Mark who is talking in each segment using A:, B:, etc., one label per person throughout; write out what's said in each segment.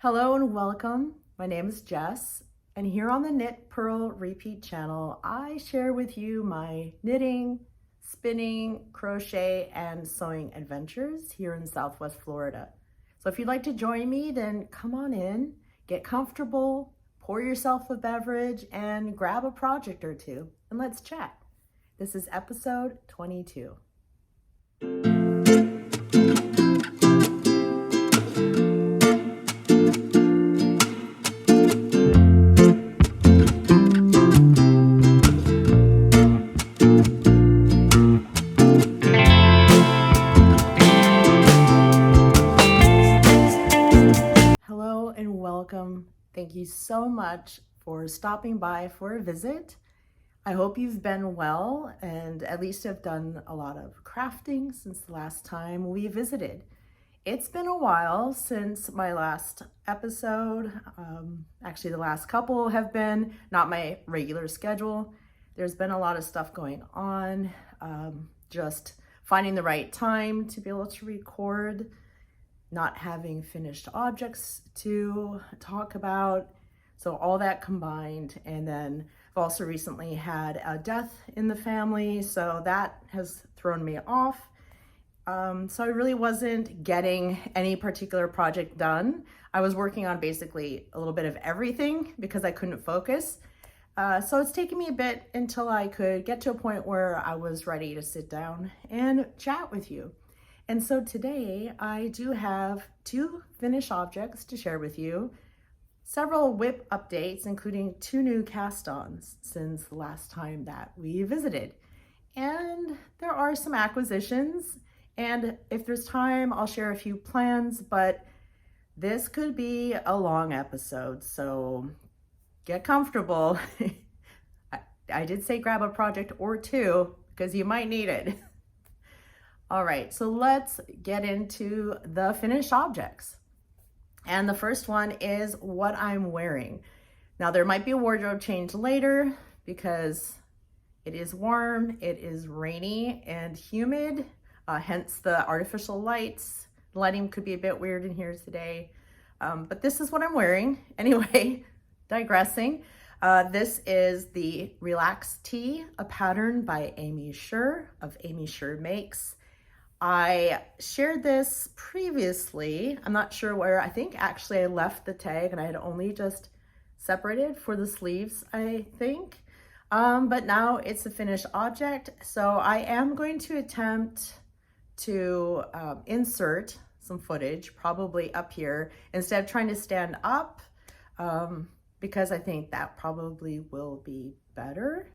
A: Hello and welcome. My name is Jess, and here on the Knit.Purl.Repeat channel, I share with you my knitting, spinning, crochet, and sewing adventures here in Southwest Florida. So if you'd like to join me, then come on in, get comfortable, pour yourself a beverage, and grab a project or two, and let's chat. This is episode 22. Hello and welcome. Thank you so much for stopping by for a visit. I hope you've been well and at least have done a lot of crafting since the last time we visited. It's been a while since my last episode. Actually, the last couple have been not my regular schedule. There's been a lot of stuff going on, just finding the right time to be able to record, not having finished objects to talk about. So all that combined, and then I've also recently had a death in the family, so that has thrown me off. So I really wasn't getting any particular project done. I was working on basically a little bit of everything because I couldn't focus. So it's taken me a bit until I could get to a point where I was ready to sit down and chat with you. And so today I do have 2 finished objects to share with you, several WIP updates, including 2 new cast-ons since the last time that we visited. And there are some acquisitions, and if there's time, I'll share a few plans, but this could be a long episode, so get comfortable. I did say grab a project or 2 because you might need it. All right, so let's get into the finished objects. And the first one is what I'm wearing. Now there might be a wardrobe change later because it is warm, it is rainy and humid, hence the artificial lights. The lighting could be a bit weird in here today, but this is what I'm wearing. Anyway, digressing. This is the Relax Tee, a pattern by Aimee Sher of Aimee Sher Makes. I shared this previously. I'm not sure where. I think actually I left the tag and I had only just separated for the sleeves, I think. But now it's a finished object. So I am going to attempt to insert some footage, probably up here, instead of trying to stand up, because I think that probably will be better.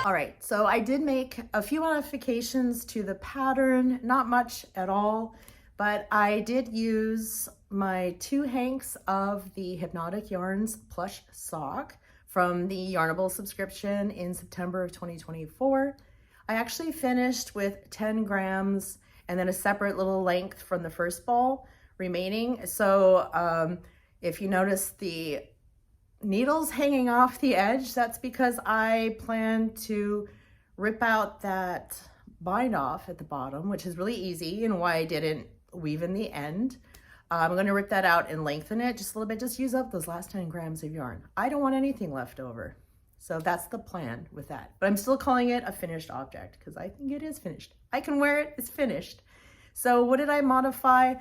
A: All right, so I did make a few modifications to the pattern, not much at all, but I did use my 2 hanks of the Hypnotic Yarns plush sock from the Yarnable subscription in September of 2024. I actually finished with 10 grams and then a separate little length from the first ball remaining. So if you notice the needles hanging off the edge, that's because I plan to rip out that bind off at the bottom, which is really easy and why I didn't weave in the end. I'm going to rip that out and lengthen it just a little bit, just use up those last 10 grams of yarn. I don't want anything left over. So that's the plan with that. But I'm still calling it a finished object because I think it is finished. I can wear it, it's finished. So what did I modify?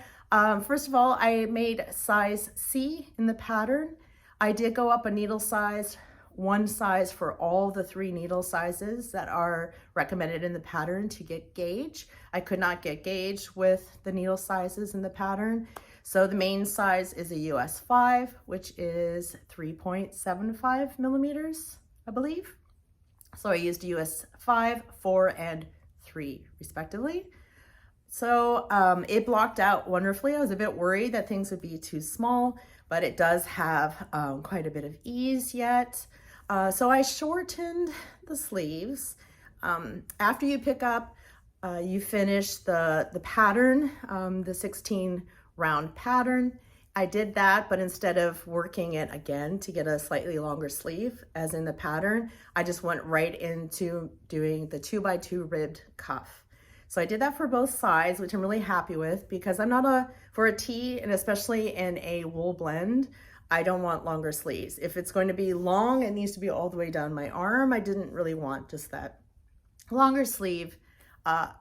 A: First of all, I made size C in the pattern. I did go up a needle size, 1 size for all the 3 needle sizes that are recommended in the pattern to get gauge. I could not get gauge with the needle sizes in the pattern. So the main size is a US 5, which is 3.75 millimeters, I believe. So I used US 5, 4, and 3 respectively. So it blocked out wonderfully. I was a bit worried that things would be too small, but it does have quite a bit of ease yet. So I shortened the sleeves. After you pick up, you finish the pattern, the 16 round pattern. I did that, but instead of working it again to get a slightly longer sleeve, as in the pattern, I just went right into doing the 2x2 ribbed cuff. So I did that for both sides, which I'm really happy with, because I'm not for a tee, and especially in a wool blend, I don't want longer sleeves. If it's going to be long, it needs to be all the way down my arm. I didn't really want just that longer sleeve.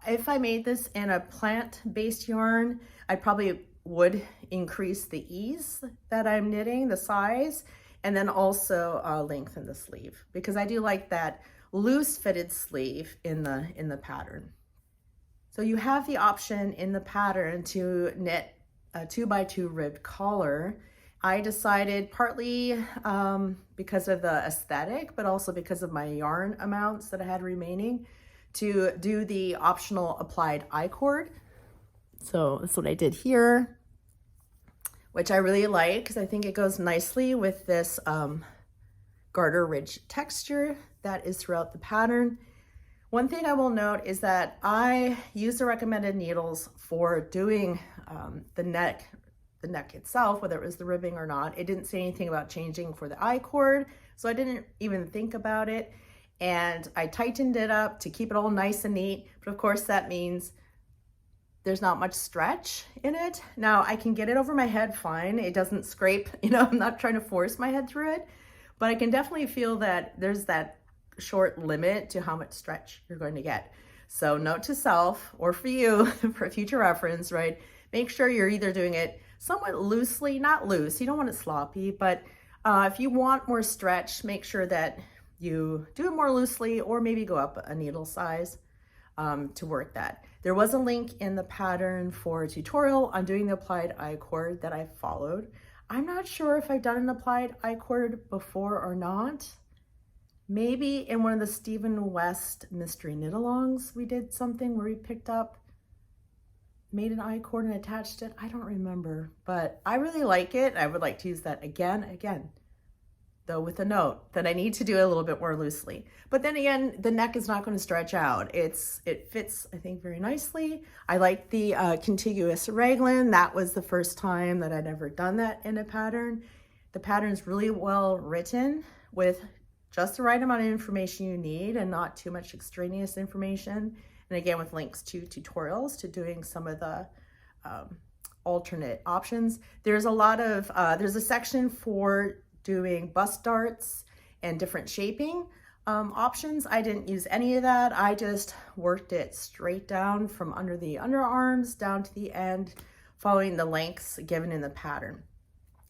A: If I made this in a plant-based yarn, I probably would increase the ease that I'm knitting, the size, and then also lengthen the sleeve, because I do like that loose fitted sleeve in the pattern. So you have the option in the pattern to knit a 2x2 ribbed collar. I decided, partly because of the aesthetic, but also because of my yarn amounts that I had remaining, to do the optional applied I-cord. So that's what I did here, which I really like because I think it goes nicely with this garter ridge texture that is throughout the pattern. One thing I will note is that I use the recommended needles for doing the neck itself, whether it was the ribbing or not. It didn't say anything about changing for the I-cord, so I didn't even think about it. And I tightened it up to keep it all nice and neat, but of course that means there's not much stretch in it. Now I can get it over my head fine. It doesn't scrape, I'm not trying to force my head through it, but I can definitely feel that there's that short limit to how much stretch you're going to get. So note to self, or for you, for future reference, right? Make sure you're either doing it somewhat loosely, not loose, you don't want it sloppy, but if you want more stretch, make sure that you do it more loosely, or maybe go up a needle size to work that. There was a link in the pattern for a tutorial on doing the applied I-cord that I followed. I'm not sure if I've done an applied I-cord before or not. Maybe in one of the Stephen West mystery knit-alongs, we did something where we picked up, made an I-cord and attached it. I don't remember, but I really like it. I would like to use that again, though with a note that I need to do it a little bit more loosely. But then again, the neck is not going to stretch out. It fits, I think, very nicely. I like the contiguous raglan. That was the first time that I'd ever done that in a pattern. The pattern's really well written with just the right amount of information you need and not too much extraneous information. And again, with links to tutorials to doing some of the alternate options. There's a section for doing bust darts and different shaping options. I didn't use any of that. I just worked it straight down from under the underarms down to the end, following the lengths given in the pattern.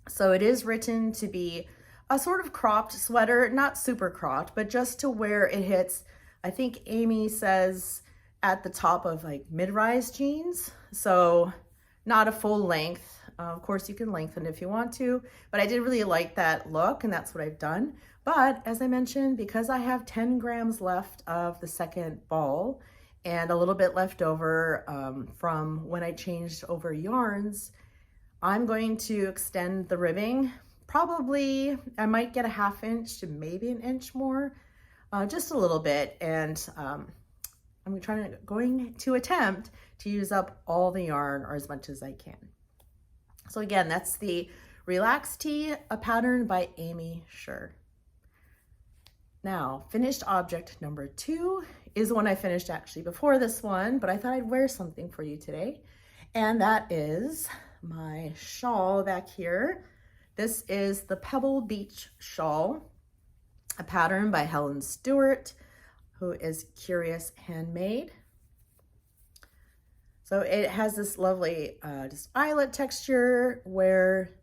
A: So it is written to be a sort of cropped sweater, not super cropped, but just to where it hits, I think Aimee says, at the top of like mid-rise jeans. So not a full length. Of course you can lengthen if you want to, but I did really like that look, and that's what I've done. But as I mentioned, because I have 10 grams left of the second ball and a little bit left over from when I changed over yarns, I'm going to extend the ribbing. Probably, I might get a 1/2 inch to maybe 1 inch more, just a little bit. And I'm going to attempt to use up all the yarn, or as much as I can. So again, that's the Relax Tee, a pattern by Aimee Sher. Now, finished object number 2 is one I finished actually before this one, but I thought I'd wear something for you today. And that is my shawl back here. This is the Pebble Beach Shawl, a pattern by Helen Stewart, who is Curious Handmade. So it has this lovely just eyelet texture where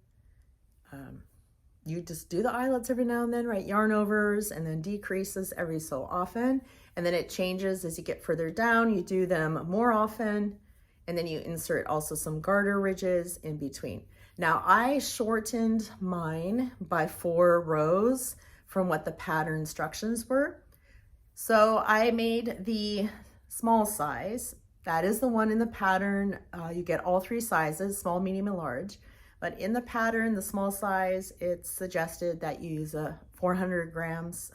A: you just do the eyelets every now and then, right? Yarn overs, and then decreases every so often. And then it changes as you get further down. You do them more often, and then you insert also some garter ridges in between. Now I shortened mine by 4 rows from what the pattern instructions were. So I made the small size That is the one in the pattern. You get all 3 sizes, small, medium, and large. But in the pattern, the small size, it's suggested that you use a 400 yards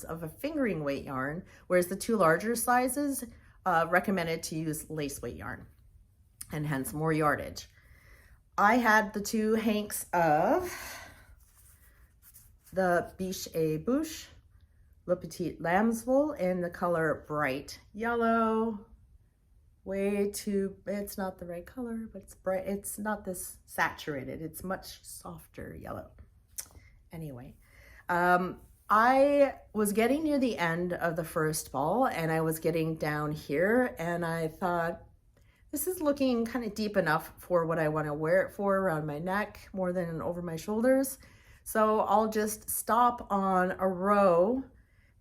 A: of a fingering weight yarn, whereas the 2 larger sizes recommended to use lace weight yarn, and hence more yardage. I had the 2 hanks of the Biche et Bouche Le Petit Lamb's Wool in the color Bright Yellow. It's not the right color, but it's bright. It's not this saturated. It's much softer yellow. Anyway, I was getting near the end of the first ball, and I was getting down here, and I thought, this is looking kind of deep enough for what I want to wear it for, around my neck more than over my shoulders. So I'll just stop on a row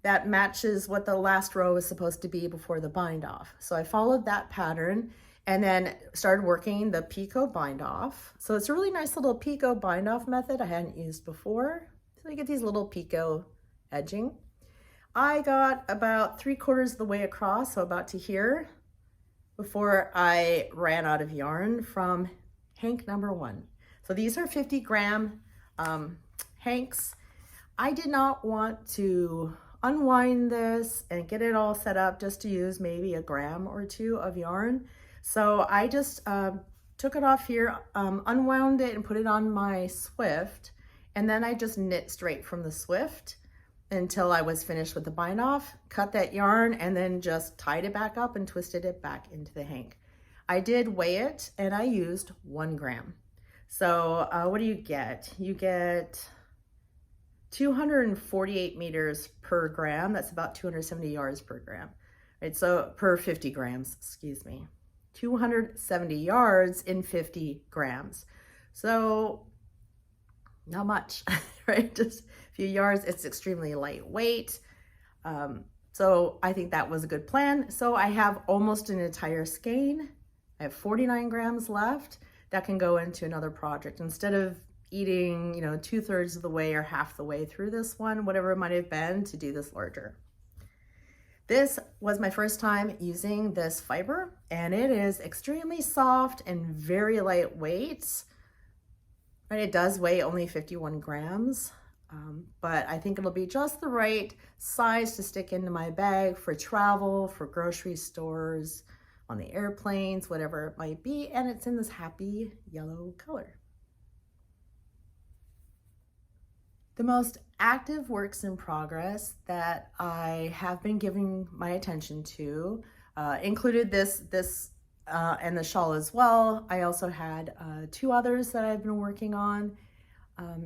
A: that matches what the last row is supposed to be before the bind off. So I followed that pattern and then started working the picot bind off. So it's a really nice little picot bind off method I hadn't used before. So you get these little picot edging. I got about 3/4 of the way across, so about to here, before I ran out of yarn from hank number 1. So these are 50-gram hanks. I did not want to unwind this and get it all set up just to use maybe a gram or 2 of yarn. So I just took it off here, unwound it and put it on my Swift, and then I just knit straight from the Swift until I was finished with the bind off, cut that yarn, and then just tied it back up and twisted it back into the hank. I did weigh it, and I used 1 gram. So what do you get? You get 248 meters per gram. That's about 270 yards per gram, right? So per 50 grams, excuse me, 270 yards in 50 grams. So not much, right? Just a few yards. It's extremely lightweight. So I think that was a good plan. So I have almost an entire skein. I have 49 grams left that can go into another project. Instead of eating, 2/3 of the way or half the way through this one, whatever it might have been, to do this larger. This was my first time using this fiber, and it is extremely soft and very lightweight. Right, it does weigh only 51 grams, but I think it'll be just the right size to stick into my bag for travel, for grocery stores, on the airplanes, whatever it might be, and it's in this happy yellow color. The most active works in progress that I have been giving my attention to included this and the shawl as well. I also had 2 others that I've been working on,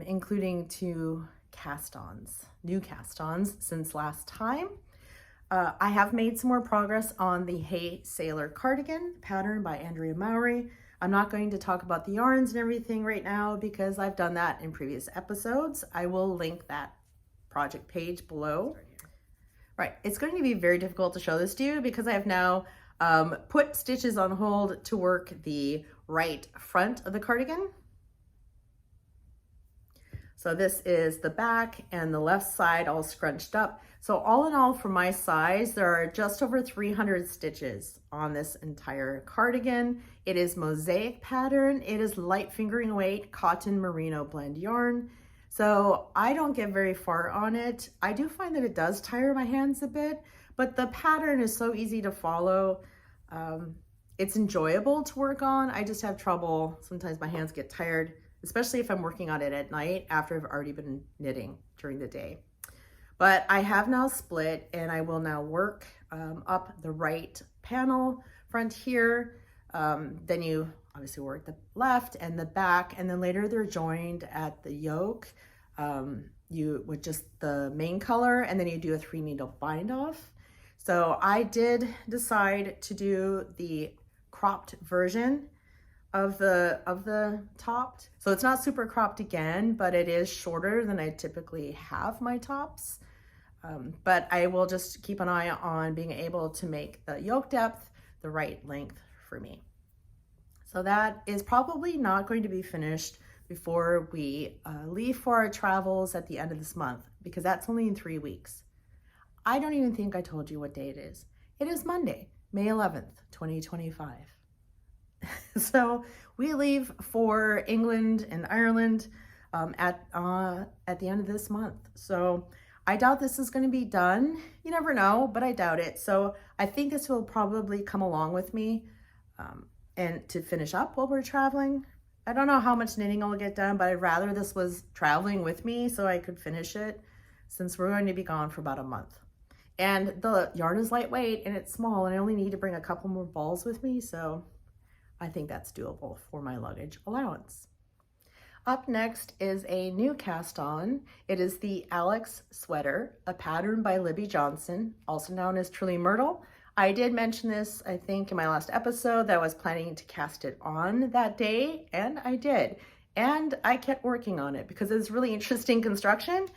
A: including 2 cast-ons, new cast-ons since last time. I have made some more progress on the Hey Sailor cardigan pattern by Andrea Mowry. I'm not going to talk about the yarns and everything right now because I've done that in previous episodes. I will link that project page below. Right, it's going to be very difficult to show this to you because I have now put stitches on hold to work the right front of the cardigan. So this is the back and the left side all scrunched up. So all in all, for my size, there are just over 300 stitches on this entire cardigan. It is mosaic pattern. It is light fingering weight cotton merino blend yarn. So I don't get very far on it. I do find that it does tire my hands a bit, but the pattern is so easy to follow. It's enjoyable to work on. I just have trouble. Sometimes my hands get tired, especially if I'm working on it at night after I've already been knitting during the day. But I have now split, and I will now work up the right panel front here. Then you obviously work the left and the back, and then later they're joined at the yoke with just the main color, and then you do a 3-needle bind off. So I did decide to do the cropped version of the topped. So it's not super cropped again, but it is shorter than I typically have my tops. But I will just keep an eye on being able to make the yoke depth the right length for me. So that is probably not going to be finished before we leave for our travels at the end of this month, because that's only in 3 weeks. I don't even think I told you what day it is. It is Monday, May 11th, 2025. So we leave for England and Ireland at the end of this month. So I doubt this is going to be done. You never know, but I doubt it. So I think this will probably come along with me and to finish up while we're traveling. I don't know how much knitting I'll get done, but I'd rather this was traveling with me so I could finish it since we're going to be gone for about a month. And the yarn is lightweight and it's small and I only need to bring a couple more balls with me. So I think that's doable for my luggage allowance. Up next is a new cast on. It is the Alex sweater, a pattern by Libby Johnson, also known as Truly Myrtle. I did mention this, I think, in my last episode that I was planning to cast it on that day, and I did. And I kept working on it because it's really interesting construction.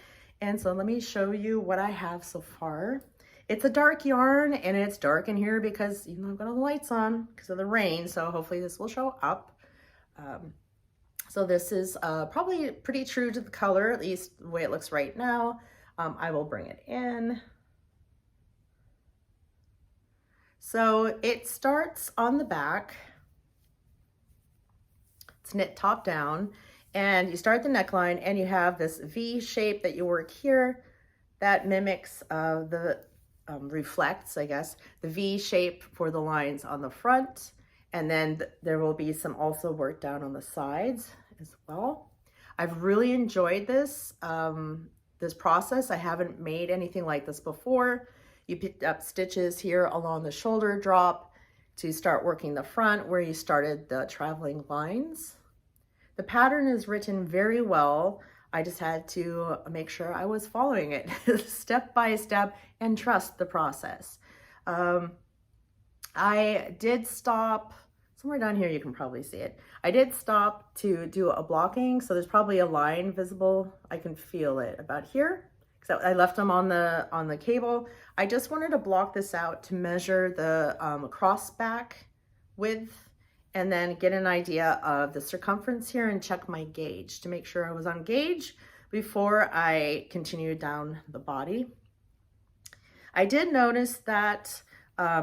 A: And so let me show you what I have so far. It's a dark yarn and it's dark in here because even though I've got all the lights on because of the rain, so hopefully this will show up. So this is probably pretty true to the color, at least the way it looks right now. I will bring it in. So it starts on the back. It's knit top down and you start the neckline and you have this V shape that you work here that mimics reflects, I guess, the V shape for the lines on the front. And then there will be some also work down on the sides as well. I've really enjoyed this, this process. I haven't made anything like this before. You picked up stitches here along the shoulder drop to start working the front where you started the traveling lines. The pattern is written very well. I just had to make sure I was following it step by step and trust the process. I did stop somewhere down here, you can probably see it. I did stop to do a blocking, so there's probably a line visible. I can feel it about here. So I left them on the cable. I just wanted to block this out to measure the cross back width and then get an idea of the circumference here and check my gauge to make sure I was on gauge before I continued down the body. I did notice that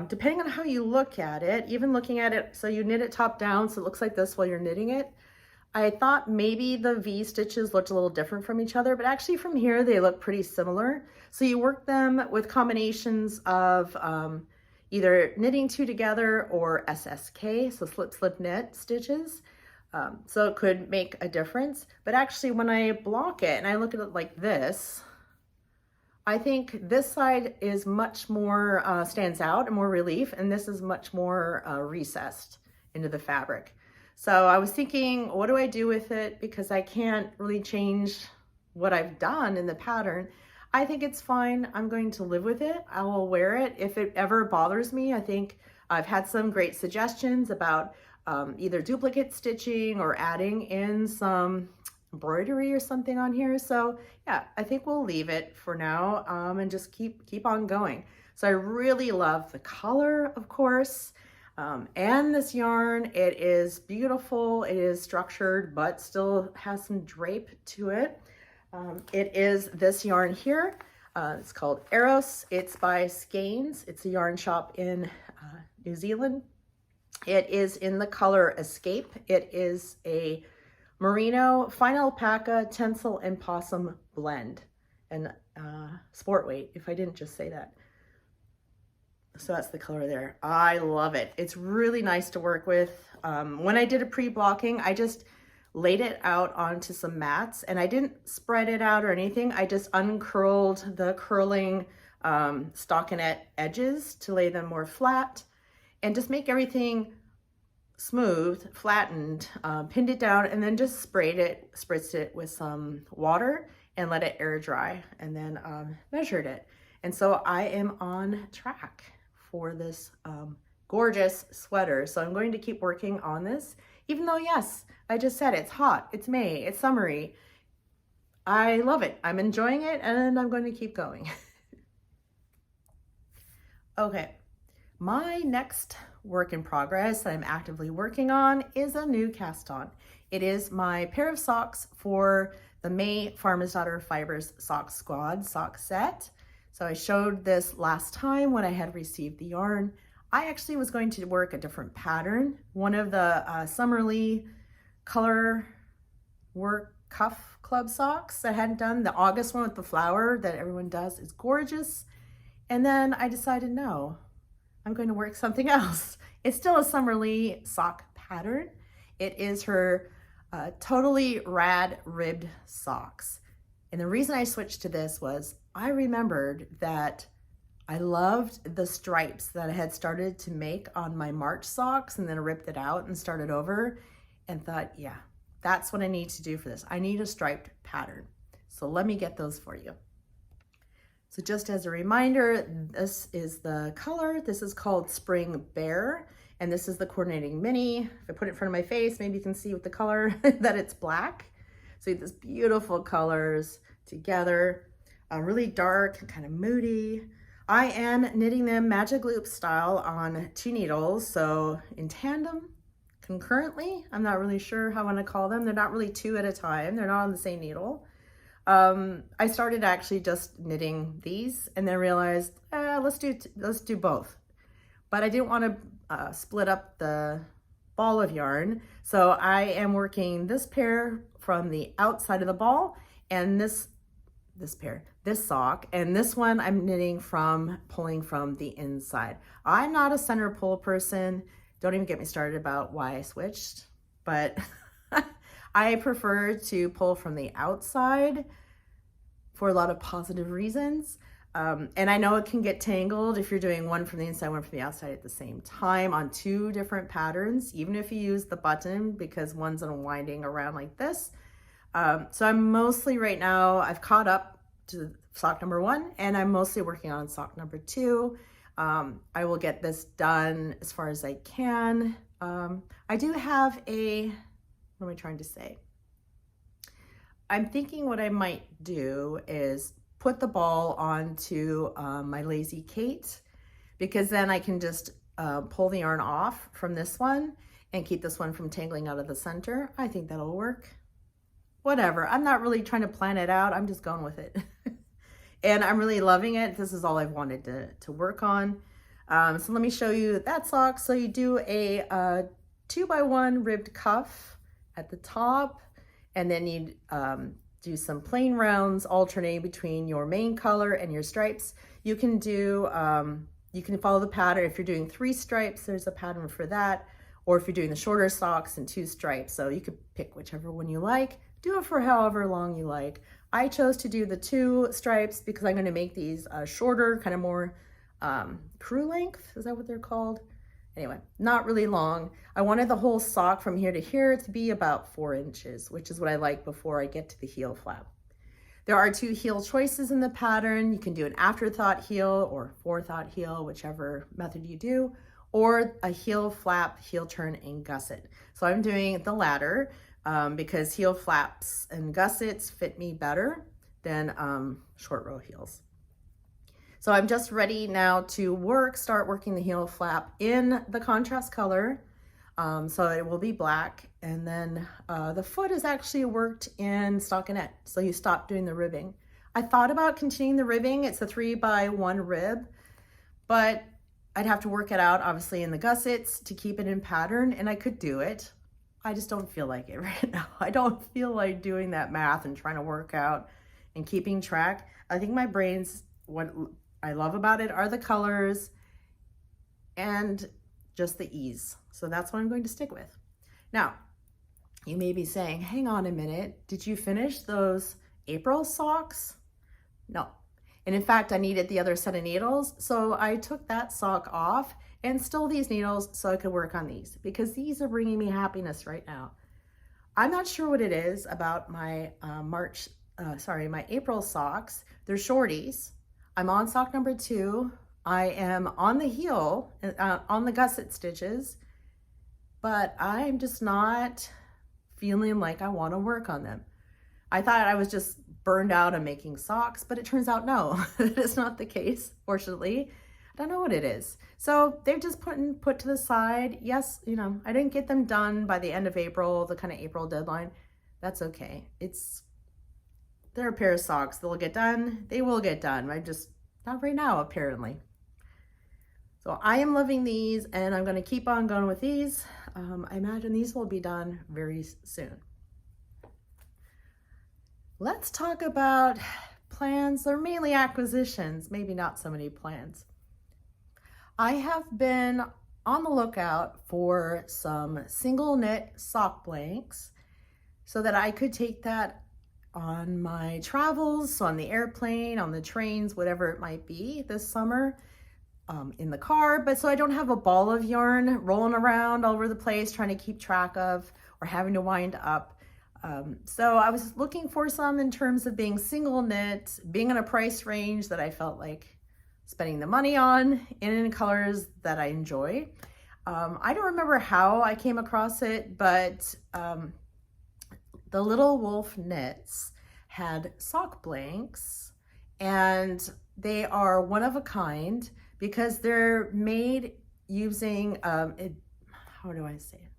A: depending on how you look at it, even looking at it, so you knit it top down so it looks like this while you're knitting it, I thought maybe the V stitches looked a little different from each other, but actually from here they look pretty similar. So you work them with combinations of either knitting two together or SSK, so slip, slip, knit stitches. So it could make a difference. But actually when I block it and I look at it like this, I think this side is much more, stands out and more relief, and this is much more recessed into the fabric. So I was thinking, what do I do with it? Because I can't really change what I've done in the pattern. I think it's fine. I'm going to live with it. I will wear it. If it ever bothers me, I think I've had some great suggestions about either duplicate stitching or adding in some embroidery or something on here. So yeah, I think we'll leave it for now and just keep on going. So I really love the color, of course. And this yarn, it is beautiful, it is structured, but still has some drape to it. It is this yarn here. It's called Eros. It's by Skeins. It's a yarn shop in New Zealand. It is in the color Escape. It is a merino, fine alpaca, tencel, and possum blend. And sport weight, if I didn't just say that. So that's the color there. I love it. It's really nice to work with. When I did a pre-blocking, I just laid it out onto some mats and I didn't spread it out or anything. I just uncurled the curling stockinette edges to lay them more flat and just make everything smooth, flattened, pinned it down, and then just spritzed it with some water and let it air dry, and then measured it. And so I am on track for this gorgeous sweater. So I'm going to keep working on this, even though, yes, I just said it's hot, it's May, it's summery. I love it. I'm enjoying it, and I'm going to keep going. Okay, my next work in progress that I'm actively working on is a new cast on. It is my pair of socks for the May Farmer's Daughter Fibers Sock Squad sock set. So I showed this last time when I had received the yarn. I actually was going to work a different pattern. One of the Summerly color work cuff club socks I hadn't done. The August one with the flower that everyone does is gorgeous. And then I decided, no, I'm going to work something else. It's still a Summerly sock pattern. It is her totally rad ribbed socks. And the reason I switched to this was I remembered that I loved the stripes that I had started to make on my March socks, and then I ripped it out and started over and thought, yeah, that's what I need to do for this. I need a striped pattern. So let me get those for you. So just as a reminder, this is the color. This is called Spring Bear, and this is the coordinating mini. If I put it in front of my face, maybe you can see with the color that it's black. So you have these beautiful colors together, really dark, kind of moody. I am knitting them magic loop style on 2 needles, so in tandem, concurrently. I'm not really sure how I want to call them. They're not really 2 at a time. They're not on the same needle. I started actually just knitting these and then realized, let's do both. But I didn't want to split up the ball of yarn. So I am working this pair from the outside of the ball and this sock, and this one I'm knitting from, pulling from the inside. I'm not a center pull person. Don't even get me started about why I switched, but I prefer to pull from the outside for a lot of positive reasons. And I know it can get tangled if you're doing one from the inside, one from the outside at the same time on 2 different patterns, even if you use the button, because one's unwinding around like this. So I'm mostly right now, I've caught up to sock number 1 and I'm mostly working on sock number 2. I will get this done as far as I can. I do have what am I trying to say? I'm thinking what I might do is put the ball onto my Lazy Kate, because then I can just pull the yarn off from this one and keep this one from tangling out of the center. I think that'll work. Whatever, I'm not really trying to plan it out. I'm just going with it. And I'm really loving it. This is all I've wanted to work on. So let me show you that sock. So you do a 2x1 ribbed cuff at the top, and then you do some plain rounds alternating between your main color and your stripes. You can do, you can follow the pattern. If you're doing 3 stripes, there's a pattern for that. Or if you're doing the shorter socks and 2 stripes. So you could pick whichever one you like. Do it for however long you like. I chose to do the 2 stripes because I'm going to make these shorter, kind of more crew length. Is that what they're called? Anyway, not really long. I wanted the whole sock from here to here to be about 4 inches, which is what I like before I get to the heel flap. There are 2 heel choices in the pattern. You can do an afterthought heel or forethought heel, whichever method you do, or a heel flap, heel turn, and gusset. So I'm doing the latter. Because heel flaps and gussets fit me better than short row heels. So I'm just ready now to start working the heel flap in the contrast color. So it will be black. And then the foot is actually worked in stockinette. So you stop doing the ribbing. I thought about continuing the ribbing. It's a 3x1 rib, but I'd have to work it out obviously in the gussets to keep it in pattern, and I could do it. I just don't feel like it right now. I don't feel like doing that math and trying to work out and keeping track. I think my brain's, what I love about it are the colors and just the ease. So that's what I'm going to stick with. Now, you may be saying, hang on a minute, did you finish those April socks? No. And in fact, I needed the other set of needles. So I took that sock off and stole these needles so I could work on these, because these are bringing me happiness right now. I'm not sure what it is about my my April socks. They're shorties. I'm on sock number 2. I am on the heel, on the gusset stitches, but I'm just not feeling like I want to work on them. I thought I was just burned out on making socks, but it turns out no, that is not the case, fortunately. I don't know what it is. So they've just put to the side. Yes, you know, I didn't get them done by the end of April, the kind of April deadline. That's okay. They're a pair of socks. They'll get done. They will get done. I'm just Not right now, apparently. So I am loving these, and I'm going to keep on going with these. I imagine these will be done very soon. Let's talk about plans, or mainly acquisitions, maybe not so many plans. I have been on the lookout for some single knit sock blanks so that I could take that on my travels, so on the airplane, on the trains, whatever it might be this summer, in the car, but so I don't have a ball of yarn rolling around all over the place trying to keep track of, or having to wind up. So I was looking for some in terms of being single knit, being in a price range that I felt like spending the money on, in colors that I enjoy. I don't remember how I came across it, but the Little Wolf Knits had sock blanks, and they are one of a kind because they're made using, how do I say it?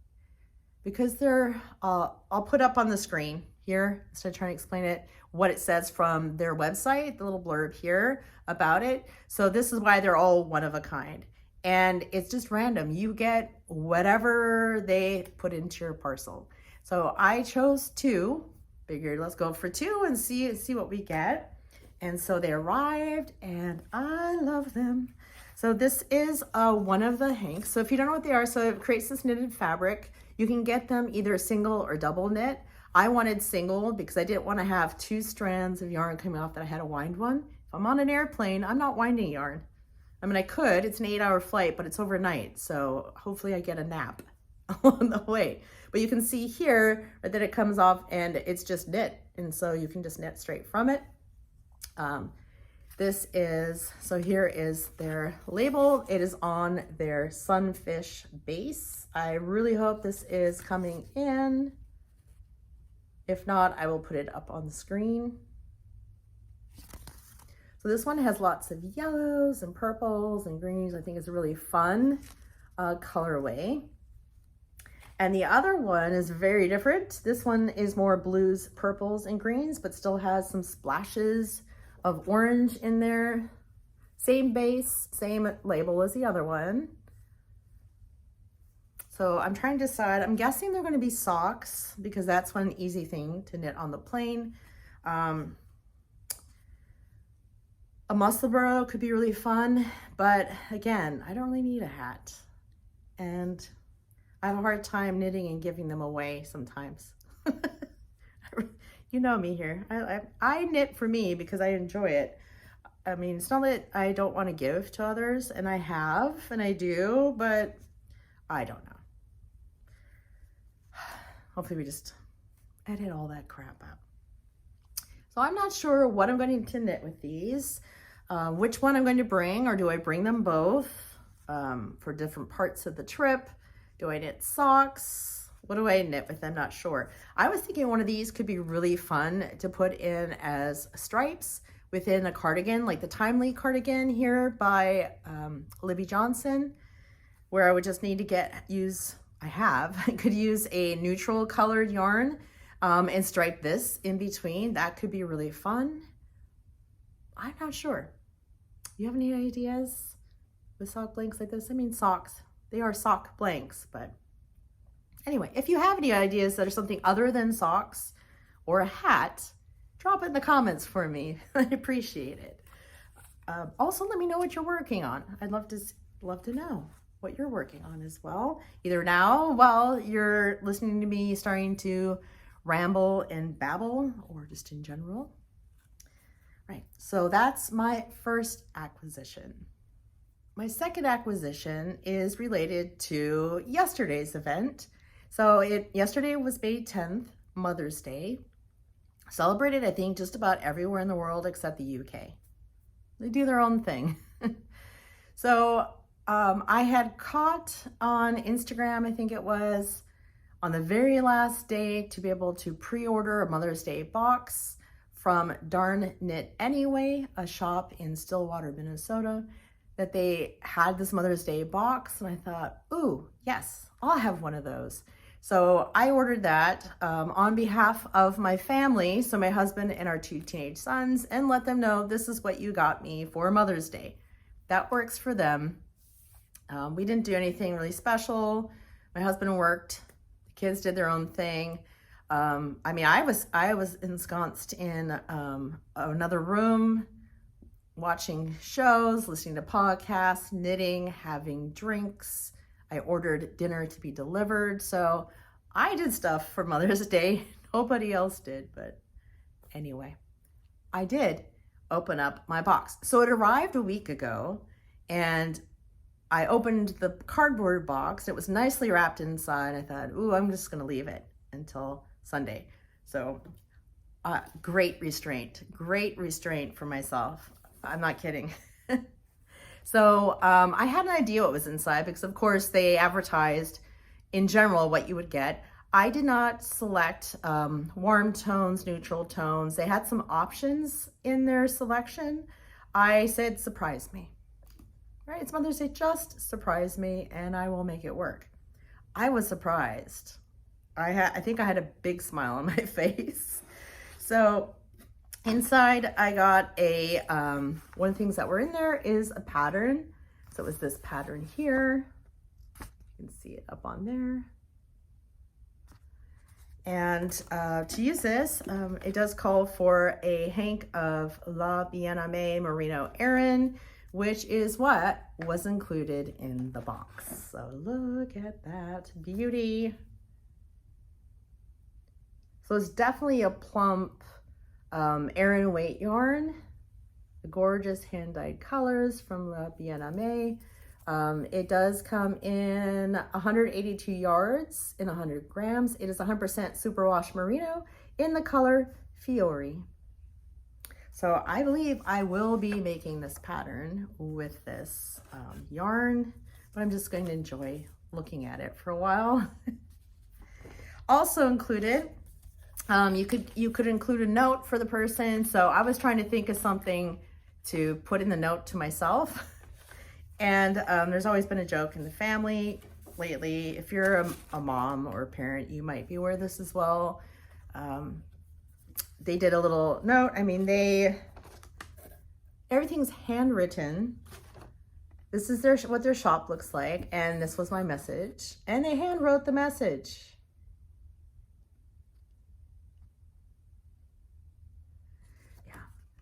A: Because they're, I'll put up on the screen here, instead of trying to explain it, what it says from their website, the little blurb here about it. So this is why they're all one of a kind. And it's just random. You get whatever they put into your parcel. So I chose 2, figured let's go for 2 and see what we get. And so they arrived, and I love them. So this is one of the hanks. So if you don't know what they are, so it creates this knitted fabric. You can get them either single or double knit. I wanted single because I didn't want to have 2 strands of yarn coming off that I had to wind one. If I'm on an airplane, I'm not winding yarn. I mean, I could, it's an 8-hour flight, but it's overnight. So hopefully I get a nap along the way. But you can see here that it comes off and it's just knit. And so you can just knit straight from it. This is, so here is their label. It is on their sunfish base. I really hope this is coming in. If not, I will put it up on the screen. So this one has lots of yellows and purples and greens. I think it's a really fun colorway. And the other one is very different. This one is more blues, purples, and greens, but still has some splashes of orange in there. Same base, same label as the other one. So I'm trying to decide, I'm guessing they're gonna be socks because that's one easy thing to knit on the plane. A muscle burrow could be really fun, but again, I don't really need a hat. And I have a hard time knitting and giving them away sometimes. You know me here. I knit for me because I enjoy it. I mean, it's not that I don't want to give to others, and I have, and I do, but I don't know. Hopefully we just edit all that crap out. So I'm not sure what I'm going to knit with these, which one I'm going to bring, or do I bring them both for different parts of the trip? Do I knit socks? What do I knit with? I'm not sure. I was thinking one of these could be really fun to put in as stripes within a cardigan, like the Timely cardigan here by Libby Johnson, where I would just need to I could use a neutral colored yarn and stripe this in between. That could be really fun. I'm not sure. You have any ideas with sock blanks like this? I mean, socks, they are sock blanks, but anyway, if you have any ideas that are something other than socks or a hat, drop it in the comments for me. I'd appreciate it. Also, let me know what you're working on. I'd love to know what you're working on as well. Either now while you're listening to me starting to ramble and babble, or just in general. Right, so that's my first acquisition. My second acquisition is related to yesterday's event. So yesterday was May 10th, Mother's Day. Celebrated, I think, just about everywhere in the world except the UK. They do their own thing. So I had caught on Instagram, I think it was, on the very last day to be able to pre-order a Mother's Day box from Darn Knit Anyway, a shop in Stillwater, Minnesota, that they had this Mother's Day box. And I thought, ooh, yes, I'll have one of those. So I ordered that on behalf of my family, so my husband and our 2 teenage sons, and let them know this is what you got me for Mother's Day. That works for them. We didn't do anything really special. My husband worked, the kids did their own thing. I mean, I was ensconced in another room, watching shows, listening to podcasts, knitting, having drinks. I ordered dinner to be delivered. So I did stuff for Mother's Day. Nobody else did, but anyway, I did open up my box. So it arrived a week ago, and I opened the cardboard box. It was nicely wrapped inside. I thought, ooh, I'm just gonna leave it until Sunday. So great restraint for myself. I'm not kidding. So I had an idea what was inside because of course they advertised in general what you would get. I did not select warm tones, neutral tones. They had some options in their selection. I said, surprise me. Right, it's Mother's Day, just surprise me and I will make it work. I was surprised. I think I had a big smile on my face. So inside I got a, one of the things that were in there is a pattern. So it was this pattern here. You can see it up on there. And to use this, it does call for a hank of La Bien-Aimée Merino Aran, which is what was included in the box. So look at that beauty. So it's definitely a plump Aran weight yarn. The gorgeous hand-dyed colors from La Bien-Aimée. It does come in 182 yards in 100 grams. It is 100% superwash merino in the color Fiori. So I believe I will be making this pattern with this yarn, but I'm just going to enjoy looking at it for a while. Also included, you could include a note for the person. So I was trying to think of something to put in the note to myself. And there's always been a joke in the family lately. If you're a mom or a parent, you might be aware of this as well. They did a little note. I mean, everything's handwritten. This is what their shop looks like. And this was my message. And they hand wrote the message.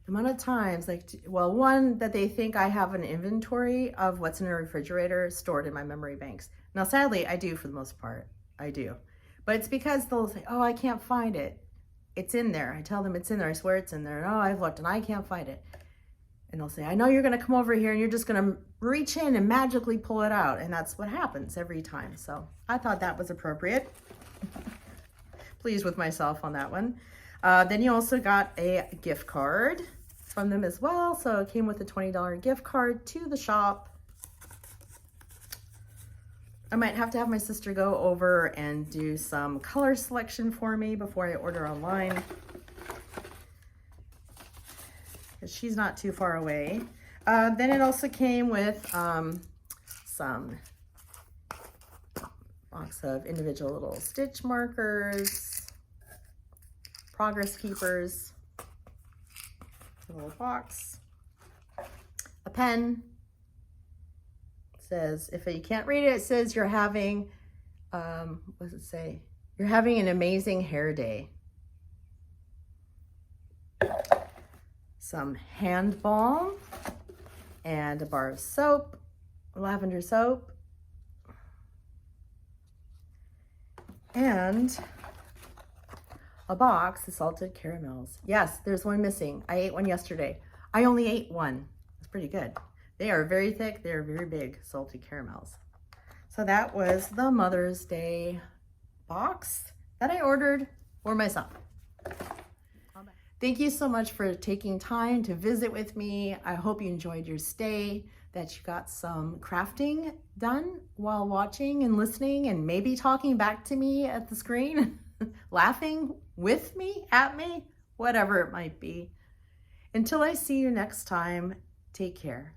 A: The amount of times, like, well, one, that they think I have an inventory of what's in a refrigerator stored in my memory banks. Now, sadly, I do for the most part. I do. But it's because they'll say, oh, I can't find it. It's in there. I tell them it's in there. I swear it's in there. And, oh, I've looked and I can't find it. And they'll say, I know you're going to come over here and you're just going to reach in and magically pull it out. And that's what happens every time. So I thought that was appropriate. Pleased with myself on that one. Then you also got a gift card from them as well. So it came with a $20 gift card to the shop. I might have to have my sister go over and do some color selection for me before I order online, because she's not too far away. Then it also came with some box of individual little stitch markers, progress keepers, a little box, a pen. It says, if you can't read it, it says you're having, what does it say? You're having an amazing hair day. Some hand balm and a bar of soap, lavender soap, and a box of salted caramels. Yes, there's one missing. I ate one yesterday. I only ate one. It's pretty good. They are very thick. They're very big salted caramels. So that was the Mother's Day box that I ordered for myself. Thank you so much for taking time to visit with me. I hope you enjoyed your stay, that you got some crafting done while watching and listening and maybe talking back to me at the screen. Laughing with me, at me, whatever it might be. Until I see you next time, take care.